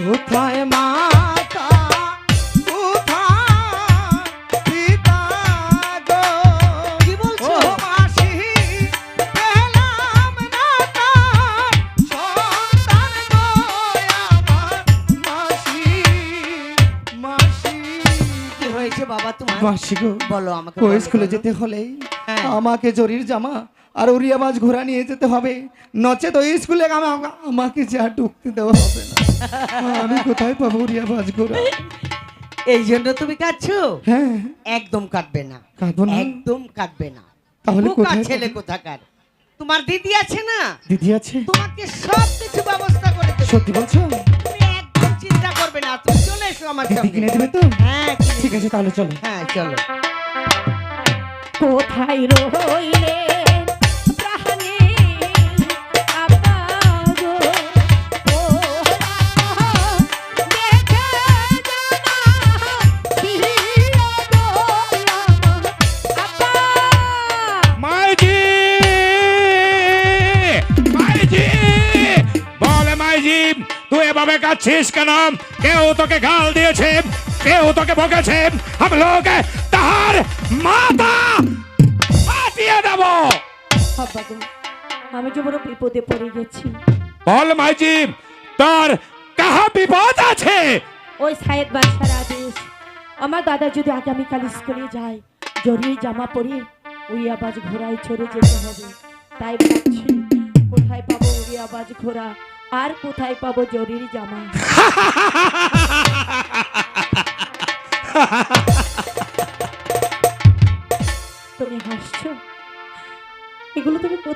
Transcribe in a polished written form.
কোথায় মাতা কোথায় পিতা গো কি বলছো মাসি পেলাম না তার সন্তান গো আমার মাসি মাসি কি হয়েছে বাবা তোমার? মাসি গো বলো আমাকে। ওই স্কুলে যেতে হলে আমাকে জরির জামা আর উড়িয়াবাজ ঘোড়া নিয়ে যেতে হবে, নচেত ওই স্কুলে আমাকে যা ঢুকতে দেওয়া হবে না। আমি কোথায় পাবো উড়িয়াবাজ ঘোড়া? এই জন্য তুমি কাঁদছো? হ্যাঁ একদম কাঁদবে না, কাঁদবো না। একদম কাঁদবে না। তাহলে কোথায় ছেলে কোথাকার? তোমার দিদি আছে না? দিদি আছে, তোমাকে সব কিছু ব্যবস্থা করে দেবে। সত্যি বলছো? তুমি একদম চিন্তা করবে না, তুমি চলে এসো আমার দিদি সঙ্গে। কিনে দেবে তো? হ্যাঁ ঠিক আছে তাহলে চলো। হ্যাঁ চলো। কোথায় রইলে প্রাণে আপা গো, ও দেখে জানা প্রিয় গো আপা। মাইজি মাইজি বলে মাইজি তুই এভাবে কাঁদছিস কেন? কেউ তোকে গাল দিয়েছে, কেউ তোকে বকেছে, हम लोग তাহার মাথা ফাটিয়ে দেব। আপা গো, আমি যে বড় বিপদে পড়ে গেছি। বল মাইজি তোর কাহা বিপদ আছে? ওই সায়েদ বাদশার আদেশ, আমার দাদা যদি আগামীকাল স্কুলে যায় জরির জামা পরে উড়িয়াবাজ ঘোড়ায় চড়ে যেতে হবে। তাই ভাবছি কোথায় পাবো উড়িয়াবাজ ঘোড়া আর কোথায় পাবো জরির জামা। তুমি হাসছো? এগুলো তুমি কোথায়